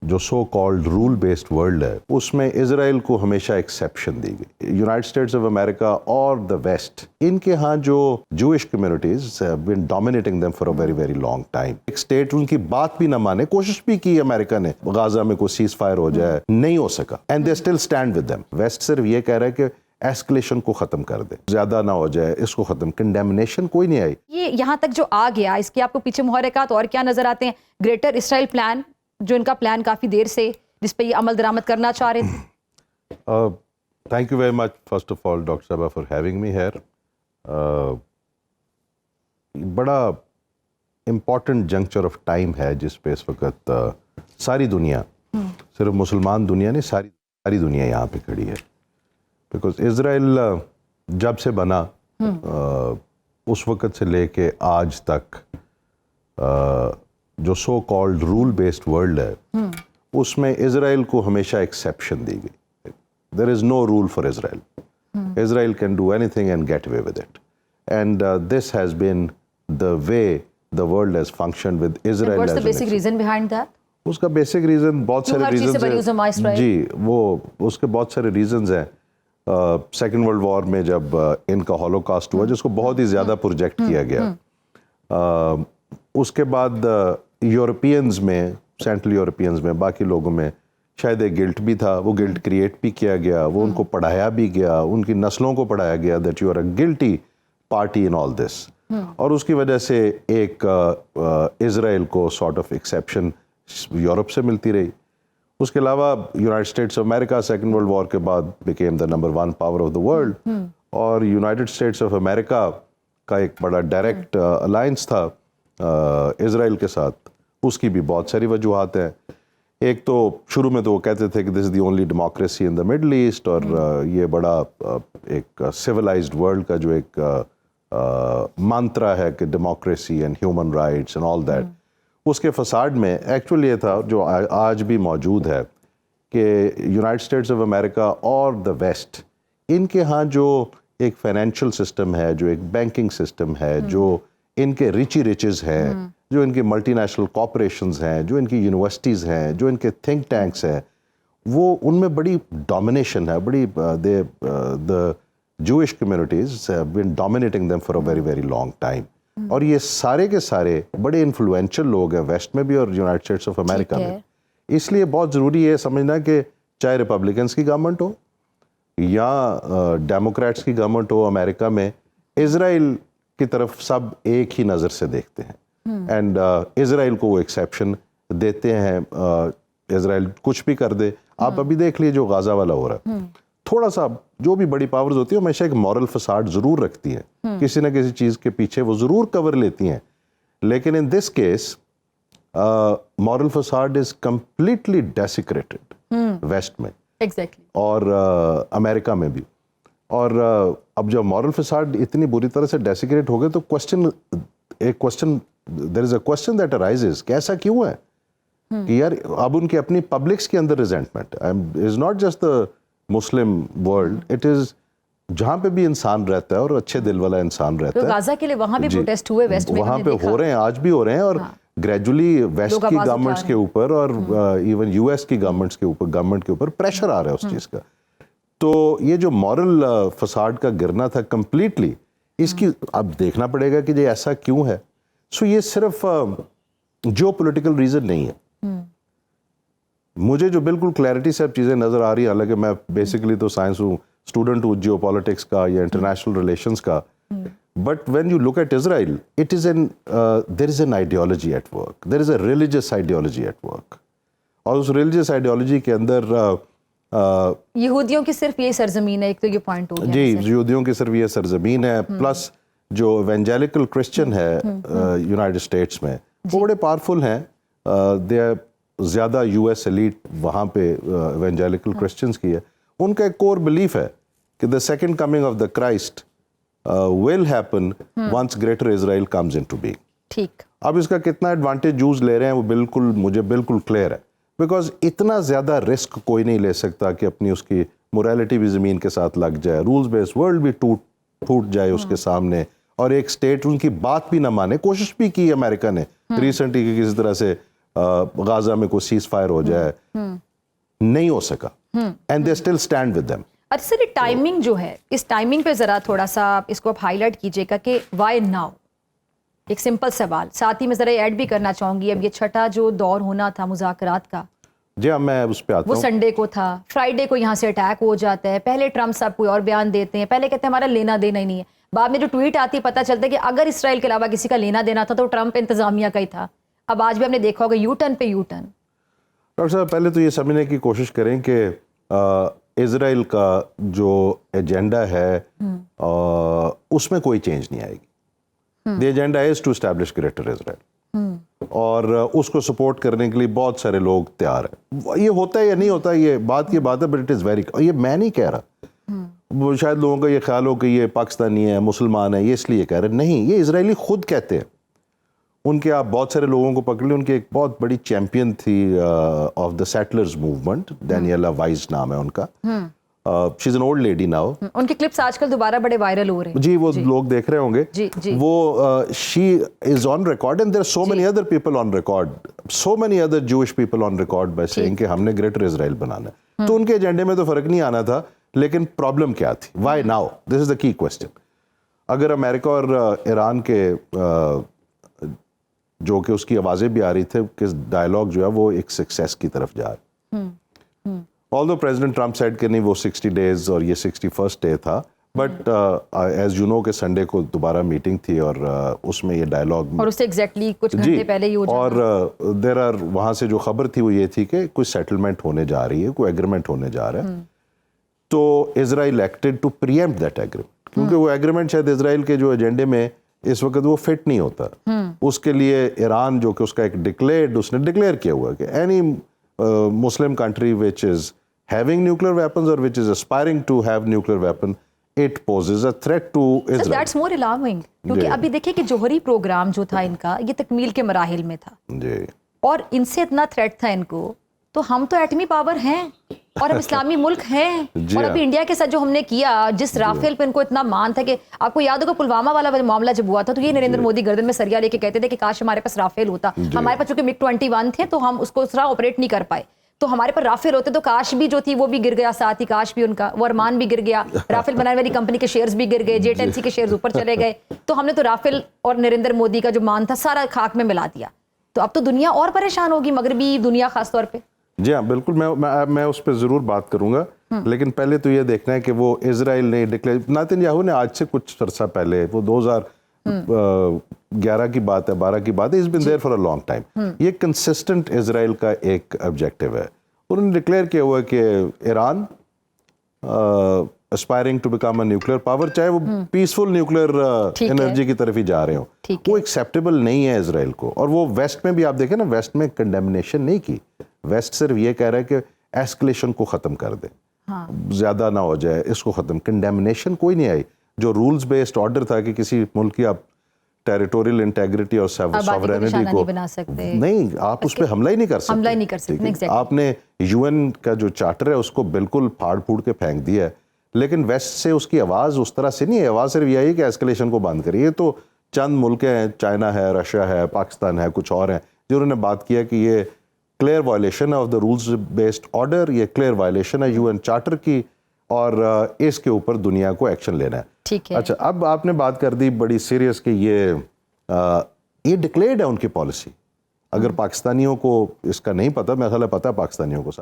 جو so called rule based world ہے اس میں اسرائیل کو ہمیشہ ایکسیپشن دی گئی. یونائٹڈ اسٹیٹس آف امریکہ اور دا ویسٹ ان کے ہاں جو Jewish communities have been dominating them for a very very long time. ایک اسٹیٹ ان کی بات بھی نہ مانے, کوشش بھی کی امریکہ نے غازہ میں کوئی سیز فائر ہو جائے, نہیں ہو سکا, and they still stand with them. West صرف یہ کہہ رہا ہے کہ ایسکلیشن کو ختم کر دے, زیادہ نہ ہو جائے, اس کو ختم. کنڈیمنیشن کوئی نہیں آئی. یہ یہاں تک جو آ گیا, اس کے آپ کو پیچھے محرکات اور کیا نظر آتے ہیں؟ گریٹر اسرائیل پلان, جو ان کا پلان کافی دیر سے جس پہ یہ عمل درآمد کرنا چاہ رہے تھے. Thank you very much first of all doctor صاحبہ فار ہیونگ می ہیئر. بڑا امپورٹنٹ جنکچر آف ٹائم ہے جس پہ اس وقت ساری دنیا, صرف مسلمان دنیا نہیں, ساری دنیا یہاں پہ کھڑی ہے. بیکاز اسرائیل جب سے بنا اس وقت سے لے کے آج تک جو so called rule based world ہے اس میں اسرائیل کو ہمیشہ ایکسیپشن دی گئی. There is no rule for Israel. Israel can do anything and get away with it, and this has been the way the world has functioned with Israel. What's the basic reason behind that? اس کا basic reason بہت سارے reasons ہیں جی, وہ اس کے بہت سارے reasons ہیں. Second world وار میں جب ان کا ہولوکاسٹ ہوا جس کو بہت ہی زیادہ پروجیکٹ کیا گیا, اس کے بعد یورپینز میں, سینٹرل یورپینز میں, باقی لوگوں میں شاید ایک گلٹ بھی تھا. وہ گلٹ کریٹ بھی کیا گیا, وہ ان کو پڑھایا بھی گیا, ان کی نسلوں کو پڑھایا گیا that you are a guilty party in all this. اور اس کی وجہ سے ایک اسرائیل کو سارٹ آف ایکسیپشن یورپ سے ملتی رہی. اس کے علاوہ United States of America second world war کے بعد became the number 1 power of the world, اور یونائٹڈ اسٹیٹس آف امریکہ کا ایک بڑا ڈائریکٹ الائنس تھا اسرائیل کے ساتھ. اس کی بھی بہت ساری وجوہات ہیں. ایک تو شروع میں تو وہ کہتے تھے کہ this is the only democracy in the Middle East, اور یہ بڑا ایک سویلائزڈ ورلڈ کا جو ایک منترا ہے کہ democracy and human rights and all that. اس کے فساڈ میں ایکچولی یہ تھا جو آج بھی موجود ہے کہ یونائٹڈ اسٹیٹس آف امریکہ اور دا ویسٹ ان کے ہاں جو ایک فائنینشیل سسٹم ہے, جو ایک بینکنگ سسٹم ہے, جو ان کے ریچز ہیں, جو ان کی ملٹی نیشنل کارپوریشنز ہیں, جو ان کی یونیورسٹیز ہیں, جو ان کے تھنک ٹینکس ہیں, وہ ان میں بڑی ڈومینیشن ہے. بڑی دا Jewish communities have been dominating them for a very very long time. اور یہ سارے کے سارے بڑے انفلوئنشل لوگ ہیں ویسٹ میں بھی اور یونائٹڈ اسٹیٹس آف امریکہ میں. اس لیے بہت ضروری ہے سمجھنا کہ چاہے ریپبلکنس کی گورنمنٹ ہو یا ڈیموکریٹس کی گورنمنٹ ہو امریکہ میں, اسرائیل کی طرف سب ایک ہی نظر سے دیکھتے ہیں, اینڈ اسرائیل کو وہ ایکسیپشن دیتے ہیں. اسرائیل کچھ بھی کر دے, آپ ابھی دیکھ لیے جو غازہ والا ہو رہا ہے, تھوڑا سا جو بھی بڑی پاورز ہوتی ہیں ہمیشہ ایک مورل فساڈ ضرور رکھتی ہیں, کسی نہ کسی چیز کے پیچھے وہ ضرور کور لیتی ہیں. لیکن in this case moral facade is completely desecrated west میں اور امریکہ میں بھی. اور اب جب مورل فساڈ اتنی بری طرح سے ڈیسیکریٹ ہو گئے تو دیر is a question that arises کہ ایسا کیوں ہے کہ یار اب ان کی اپنی پبلکس کے اندر resentment is not just the Muslim world, it is جہاں پہ بھی انسان رہتا ہے اور اچھے دل والا انسان رہتا ہے. غازہ کے لیے وہاں بھی پروٹیسٹ ہوئے ویسٹ میں, وہاں پہ ہو رہے ہیں, آج بھی ہو رہے ہیں, اور گریجولی ویسٹ کی گورنمنٹس کے اوپر اور ایون یو ایس کی گورنمنٹس کے اوپر, گورنمنٹ کے اوپر پریشر آ رہا ہے اس چیز کا. تو یہ جو مورل فساڈ کا گرنا تھا کمپلیٹلی, اس کی اب دیکھنا پڑے گا کہ یہ ایسا کیوں ہے. سو یہ صرف جو پولیٹیکل ریزن نہیں ہے. مجھے جو بالکل کلیئرٹی سے اب چیزیں نظر آ رہی ہیں, حالانکہ میں بیسیکلی تو سائنس ہوں, اسٹوڈنٹ ہوں جیو پالیٹکس کا یا انٹرنیشنل ریلیشنس کا, but when you look at Israel it is there is an ideology at work, there is a religious ideology at work. اور اس ریلیجیس آئیڈیالوجی کے اندر یہودیوں کی صرف یہ سرزمین ہے, ایک تو یہ پوائنٹ ہو گیا جی, یہودیوں کی صرف یہ سرزمین ہے, پلس جو ایونجیلیکل کرسچن ہے یونائٹڈ اسٹیٹس میں وہ بڑے پاورفل ہیں. دے زیادہ یو ایس ایلیٹ وہاں پہ ایونجیلیکل کرسچنس کی ہے. ان کا ایک کور بلیف ہے کہ the second coming of the Christ will happen once Greater Israel comes into being. ٹھیک, اب اس کا کتنا ایڈوانٹیج یوز لے رہے ہیں وہ بالکل مجھے بالکل کلیئر ہے, بیکاز اتنا زیادہ رسک کوئی نہیں لے سکتا کہ اپنی اس کی موریلٹی بھی زمین کے ساتھ لگ جائے, رولز بیس ورلڈ بھی ٹوٹ جائے اس کے سامنے, اور ایک اسٹیٹ ان کی بات بھی نہ مانے. کوشش بھی کی امریکہ نے ریسنٹلی کہ کسی طرح سے غازہ میں کوئی سیز فائر ہو جائے, نہیں ہو سکا, and they still stand with them. اچھا سر, یہ ٹائمنگ جو ہے, اس ٹائمنگ پہ ذرا تھوڑا سا اس کو آپ ہائی لائٹ کیجیے گا کہ وائی ناؤ. ایک سمپل سوال, ساتھ ہی میں ذرا ایڈ بھی کرنا چاہوں گی, اب یہ چھٹا جو دور ہونا تھا مذاکرات کا, جی ہاں میں اس پہ آتا وہ ہوں. سنڈے کو تھا, فرائیڈے کو یہاں سے اٹیک ہو جاتا ہے. پہلے ٹرمپ صاحب کوئی اور بیان دیتے ہیں, پہلے کہتے ہیں ہمارا لینا دینا ہی نہیں ہے, بعد میں جو ٹویٹ آتی ہے پتہ چلتا ہے کہ اگر اسرائیل کے علاوہ کسی کا لینا دینا تھا تو ٹرمپ انتظامیہ کا ہی تھا. اب آج بھی ہم نے دیکھا ہوگا یو ٹرن پہ یو ٹرن. ڈاکٹر صاحب پہلے تو یہ سمجھنے کی کوشش کریں کہ اسرائیل کا جو ایجنڈا ہے اس میں کوئی چینج نہیں آئے گی. The agenda is to establish greater Israel, اور اس کو سپورٹ کرنے کے لیے بہت سارے لوگ تیار ہیں. یہ ہوتا ہے یا نہیں ہوتا یہ بات کی بات ہے, بٹ اٹ از ویری, یہ میں نہیں کہہ رہا, وہ شاید لوگوں کا یہ خیال ہو کہ یہ پاکستانی ہے, مسلمان ہے, یہ اس لیے کہہ رہے ہیں. نہیں, یہ اسرائیلی خود کہتے ہیں. ان کے آپ بہت سارے لوگوں کو پکڑ لیں, ان کی ایک بہت بڑی چیمپئن تھی of the settlers movement, Daniella Weiss نام ہے ان کا, she is an old lady now. ان کے کلپس آج کل دوبارہ بڑے وائرل ہو رہے ہیں. جی وہ لوگ دیکھ رہے ہوں گے. وہ she is on record and there are so many other people on record, so many other Jewish people on record by saying کہ ہم نے گریٹر اسرائیل بنانا ہے. تو ان کے ایجنڈے میں تو فرق نہیں آنا تھا, لیکن پرابلم کیا تھی, وائی ناؤ, دس از دا کی کوشچن. اگر امریکہ اور ایران کے جو کہ اس کی آوازیں بھی آ رہی تھے کہ ڈائلاگ جو ہے وہ ایک سکسیس کی طرف جا رہا ہے. آلدو پریزیڈنٹ ٹرمپ سیڈ کہ نہیں وہ 60 days اور یہ 61st day تھا, بٹ ایز یو نو کہ سنڈے کو دوبارہ میٹنگ تھی اور اس میں یہ ڈائلاگ, اور اس سے ایگزیکٹلی کچھ گھنٹے پہلے ہی ہو جانا. اور دیر آر, وہاں سے جو خبر تھی وہ یہ تھی کہ کوئی سیٹلمنٹ ہونے جا رہی ہے, کوئی ایگریمنٹ ہونے جا رہا ہے. تو Israel acted to preempt that agreement, کیونکہ وہ ایگریمنٹ شاید اسرائیل کے جو ایجنڈے میں اس وقت وہ فٹ نہیں ہوتا. اس کے لیے ایران جو کہ اس کا ایک اس نے ڈکلیئر کیا ہوا کہ any Muslim country which is having nuclear weapons or which is aspiring to have nuclear weapon, it poses a threat to Israel. So that's more alarming, کیونکہ ابھی دیکھیں کہ جوہری پروگرام جو تھا ان کا یہ تکمیل کے مراحل میں تھا, اور ان سے اتنا تھریٹ تھا ان کو, تو ہم تو ایٹمی پاور ہیں اور ہم اسلامی ملک ہیں, اور ابھی انڈیا کے ساتھ جو ہم نے کیا, جس رافیل پہ ان کو اتنا مان تھا کہ آپ کو یاد ہوگا پلوامہ والا معاملہ جب ہوا تھا تو یہ نریندر مودی گردن میں سریا لے کے کہتے تھے کہ کاش ہمارے پاس رافیل ہوتا. ہمارے پاس چونکہ MiG 21 تھے تو ہم اس کو اس طرح آپریٹ نہیں کر پائے, تو ہمارے پر رافیل ہوتے تو کاش بھی جو تھی وہ بھی گر گیا, ساتھ ہی کاش بھی ان کا وہ ارمان بھی گر گیا, رافیل بنانے والی کمپنی کے شیئرز بھی گر گئے, J10C کے شیئرز اوپر چلے گئے. تو ہم نے تو رافیل اور نریندر مودی کا جو مان تھا سارا خاک میں ملا دیا. تو اب تو دنیا اور پریشان ہوگی, مغربی دنیا خاص طور پہ. جی ہاں بالکل, میں اس پہ ضرور بات کروں گا, لیکن پہلے تو یہ دیکھنا ہے کہ وہ اسرائیل نے ڈکلیئر, نتن یاہو نے آج سے کچھ عرصہ پہلے, وہ 2011 کی بات ہے, 12 کی بات ہے, it's been there for a long time. یہ کنسسٹنٹ اسرائیل کا ایک آبجیکٹیو ہے. انہوں نے ڈکلیئر کیا ہوا ہے کہ Iran aspiring to become a nuclear power, چاہے وہ پیسفل نیوکلیئر انرجی کی طرف ہی جا رہے ہوں, وہ ایکسیپٹیبل نہیں ہے اسرائیل کو. اور وہ ویسٹ میں بھی آپ دیکھیں نا, ویسٹ میں کنڈیمنیشن نہیں کی, ویسٹ صرف یہ کہہ رہا ہے کہ ایسکلیشن کو ختم کر دے, زیادہ نہ ہو جائے, اس کو ختم. کنڈیمنیشن کوئی نہیں آئی. جو رولز بیسڈ آرڈر تھا کہ کسی ملک کی آپ ٹیریٹوریل انٹیگریٹی اور سوورینٹی کو نہیں, آپ اس پہ حملہ ہی نہیں کر سکتے. آپ نے UN کا جو چارٹر ہے اس کو بالکل پھاڑ پھوڑ کے پھینک دیا ہے, لیکن ویسٹ سے اس کی آواز اس طرح سے نہیں ہے. آواز صرف یہی کہ ایسکلیشن کو بند کریے. تو چند ملک ہیں, چائنا ہے, رشیا ہے, پاکستان ہے, کچھ اور ہیں, جنہوں نے بات کیا کہ یہ clear violation of the rules based order, یہ کلیئر وائلیشن ہے UN چارٹر کی, اور اس کے اوپر دنیا کو ایکشن لینا ہے. اچھا, اب آپ نے بات کر دی بڑی سیریس کہ یہ ڈکلیئرڈ ہے ان کی پالیسی. اگر پاکستانیوں کو اس کا نہیں پتا, میرا خیال ہے پتا ہے پاکستانیوں کو